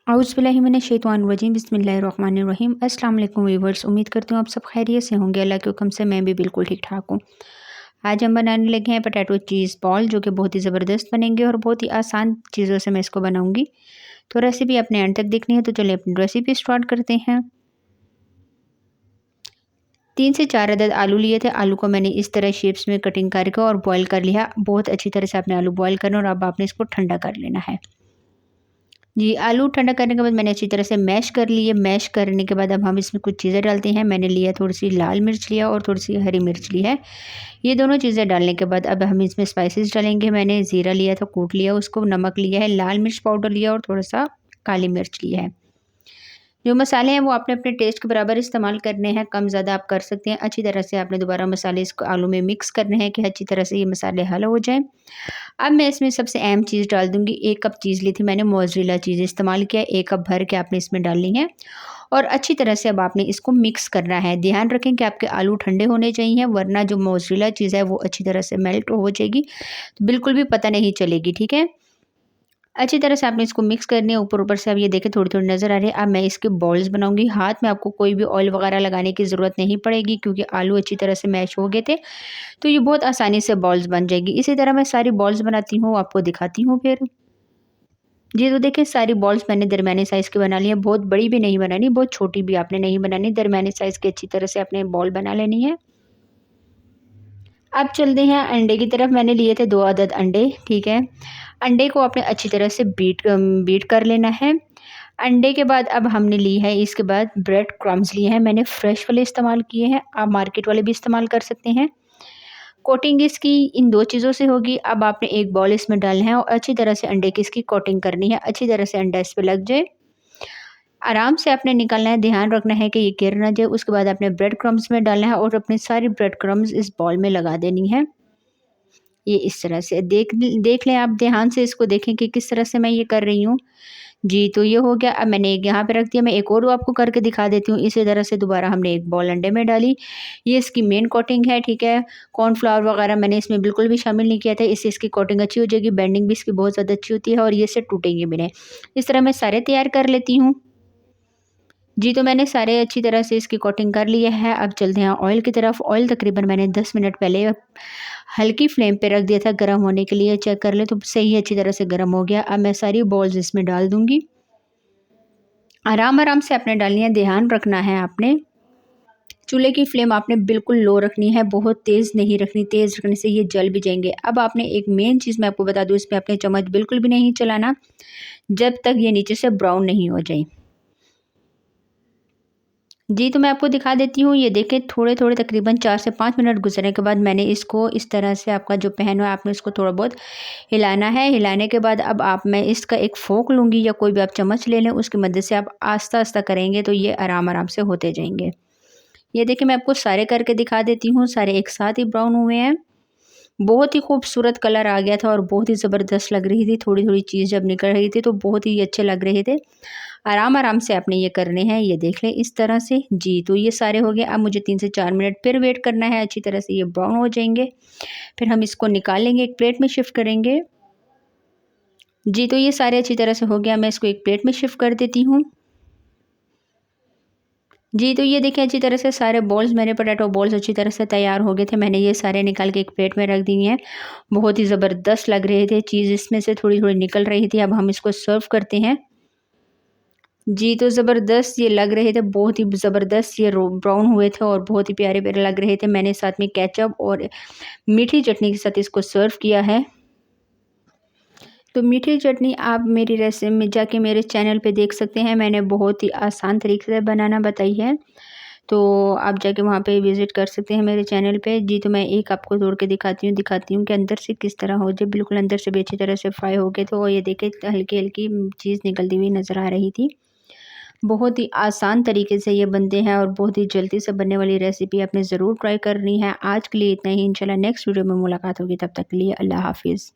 औज़ुबिल्लाहिमिनश्शैतानिर्रजीम बिस्मिल्लाहिर्रहमानिर्रहीम। अस्सलाम वालेकुम व्यूअर्स, उम्मीद करती हूँ आप सब खैरियत से होंगे। अल्लाह के हुक्म से मैं भी बिल्कुल ठीक ठाक हूँ। आज हम बनाने लगे हैं पोटैटो चीज़ बॉल, जो कि बहुत ही ज़बरदस्त बनेंगे और बहुत ही आसान चीज़ों से मैं इसको बनाऊँगी। तो रेसिपी अपने एंड तक देखनी है, तो चलिए अपनी रेसिपी स्टार्ट करते हैं। 3 से 4 अदद आलू लिए थे। आलू को मैंने इस तरह शेप्स में कटिंग करके और बॉयल कर लिया। बहुत अच्छी तरह से आपने आलू बॉयल करना और अब आपने इसको ठंडा कर लेना है। जी, आलू ठंडा करने के बाद मैंने अच्छी तरह से मैश कर लिए। मैश करने के बाद अब हम इसमें कुछ चीज़ें डालते हैं। मैंने लिया थोड़ी-सी लाल मिर्च लिया और थोड़ी-सी हरी मिर्च ली है। ये दोनों चीज़ें डालने के बाद अब हम इसमें स्पाइसेस डालेंगे। मैंने ज़ीरा लिया था, कूट लिया उसको, नमक लिया है, लाल मिर्च पाउडर लिया और थोड़ा-सा काली मिर्च लिया है। जो मसाले हैं वो आपने अपने टेस्ट के बराबर इस्तेमाल करने हैं, कम ज़्यादा आप कर सकते हैं। अच्छी तरह से आपने दोबारा मसाले इसको आलू में मिक्स करने हैं कि अच्छी तरह से ये मसाले हल हो जाएँ। अब मैं इसमें सबसे अहम चीज़ डाल दूँगी। 1 कप चीज़ ली थी मैंने, मोज़रेला चीज़ इस्तेमाल किया, 1 कप भर के आपने इसमें डालनी है और अच्छी तरह से अब आपने इसको मिक्स करना है। ध्यान रखें कि आपके आलू ठंडे होने चाहिए, वरना जो मोज़रेला चीज़ है वो अच्छी तरह से मेल्ट हो जाएगी, तो बिल्कुल भी पता नहीं चलेगी, ठीक है? अच्छी तरह से आपने इसको मिक्स करनी है। ऊपर-ऊपर से अब ये देखें थोड़ी-थोड़ी नज़र आ रही है। अब मैं इसके बॉल्स बनाऊँगी। हाथ में आपको कोई भी ऑयल वगैरह लगाने की ज़रूरत नहीं पड़ेगी, क्योंकि आलू अच्छी तरह से मैश हो गए थे, तो ये बहुत आसानी से बॉल्स बन जाएगी। इसी तरह मैं सारी बॉल्स बनाती हूँ, आपको दिखाती हूँ फिर। जी, तो देखिए सारी बॉल्स मैंने दरमियाने साइज़ की बना ली है। बहुत बड़ी भी नहीं बनानी, बहुत छोटी भी आपने नहीं बनानी, दरमियाने साइज़ की अच्छी तरह से आपने बॉल बना लेनी है। अब चलते हैं अंडे की तरफ। मैंने लिए थे 2 अदद अंडे, ठीक है। अंडे को आपने अच्छी तरह से बीट कर लेना है। अंडे के बाद अब हमने ली है, इसके बाद ब्रेड क्रम्स लिए हैं। मैंने फ्रेश वाले इस्तेमाल किए हैं, आप मार्केट वाले भी इस्तेमाल कर सकते हैं। कोटिंग इसकी इन 2 चीज़ों से होगी। अब आपने एक बॉल इसमें डालना है और अच्छी तरह से अंडे की इसकी कोटिंग करनी है। अच्छी तरह से अंडा इस पे लग जाए। आराम से आपने निकालना है, ध्यान रखना है कि ये गिर ना जाए। उसके बाद आपने ब्रेड क्रम्स में डालना है और अपनी सारी ब्रेड क्रम्स इस बॉल में लगा देनी है। ये इस तरह से देख लें, आप ध्यान से इसको देखें कि किस तरह से मैं ये कर रही हूँ। जी, तो ये हो गया। अब मैंने एक यहाँ पे रख दिया। मैं एक और आपको करके दिखा देती हूँ। इसी तरह से दोबारा हमने एक बॉल अंडे में डाली। ये इसकी मेन कोटिंग है, ठीक है। कॉर्नफ्लावर वगैरह मैंने इसमें बिल्कुल भी शामिल नहीं किया था, इससे इसकी कोटिंग अच्छी हो जाएगी। बेंडिंग भी इसकी बहुत ज़्यादा अच्छी होती है और ये से टूटेंगे भी नहीं। इस तरह मैं सारे तैयार कर लेती हूँ। जी, तो मैंने सारे अच्छी तरह से इसकी कोटिंग कर लिया है। अब चलते हैं ऑयल की तरफ। ऑयल तकरीबन मैंने 10 मिनट पहले हल्की फ्लेम पे रख दिया था गर्म होने के लिए। चेक कर ले तो सही अच्छी तरह से गर्म हो गया। अब मैं सारी बॉल्स इसमें डाल दूँगी। आराम-आराम से आपने डालनी है, ध्यान रखना है आपने। चूल्हे की फ्लेम आपने बिल्कुल लो रखनी है, बहुत तेज़ नहीं रखनी, तेज़ रखने से ये जल भी जाएँगे। अब आपने एक मेन चीज़ मैं आपको बता दूँ, इसमें आपने चम्मच बिल्कुल भी नहीं चलाना, जब तक ये नीचे से ब्राउन नहीं हो जाए। जी, तो मैं आपको दिखा देती हूँ। ये देखें थोड़े-थोड़े तकरीबन 4 से 5 मिनट गुज़रने के बाद मैंने इसको इस तरह से, आपका जो पैन है आपने इसको थोड़ा बहुत हिलाना है। हिलाने के बाद अब मैं इसका एक फ़ोर्क लूँगी या कोई भी आप चम्मच ले लें, उसकी मदद से आप आहिस्ता-आहिस्ता करेंगे तो ये आराम-आराम से होते जाएँगे। ये देखिए मैं आपको सारे करके दिखा देती हूँ, सारे एक साथ ही ब्राउन हुए हैं। बहुत ही खूबसूरत कलर आ गया था और बहुत ही ज़बरदस्त लग रही थी। थोड़ी-थोड़ी चीज़ जब निकल रही थी तो बहुत ही अच्छे लग रहे थे। आराम-आराम से आपने ये करने हैं, ये देख लें इस तरह से। जी, तो ये सारे हो गए। अब मुझे 3 से 4 मिनट फिर वेट करना है, अच्छी तरह से ये ब्राउन हो जाएँगे। फिर हम इसको निकालेंगे, एक प्लेट में शिफ्ट करेंगे। जी, तो ये सारे अच्छी तरह से हो गया। मैं इसको एक प्लेट में शिफ्ट कर देती हूँ। जी, तो ये देखिए अच्छी तरह से सारे बॉल्स, मेरे पोटैटो बॉल्स अच्छी तरह से तैयार हो गए थे। मैंने ये सारे निकाल के एक प्लेट में रख दिए हैं। बहुत ही ज़बरदस्त लग रहे थे, चीज़ इसमें से थोड़ी-थोड़ी निकल रही थी। अब हम इसको सर्व करते हैं। जी, तो ज़बरदस्त ये लग रहे थे, बहुत ही ज़बरदस्त ये रो ब्राउन हुए थे और बहुत ही प्यारे-प्यारे लग रहे थे। मैंने साथ में केचअप और मीठी चटनी के साथ इसको सर्व किया है। तो मीठी चटनी आप मेरी रेसिपी में जाके मेरे चैनल पे देख सकते हैं। मैंने बहुत ही आसान तरीके से बनाना बताई है। तो आप जाके वहाँ पे विज़िट कर सकते हैं मेरे चैनल पे। जी, तो मैं एक आपको तोड़ के दिखाती हूँ कि अंदर से किस तरह हो जाए। बिल्कुल अंदर से भी अच्छी तरह से फ्राई हो गए थे और ये देखिए हल्की-हल्की चीज़ निकलती हुई नज़र आ रही थी। बहुत ही आसान तरीके से ये बनते हैं और बहुत ही जल्दी से बनने वाली रेसिपी आपने ज़रूर ट्राई करनी है। आज के लिए इतना ही, इंशाल्लाह नेक्स्ट वीडियो में मुलाकात होगी। तब तक के लिए अल्लाह हाफ़िज़।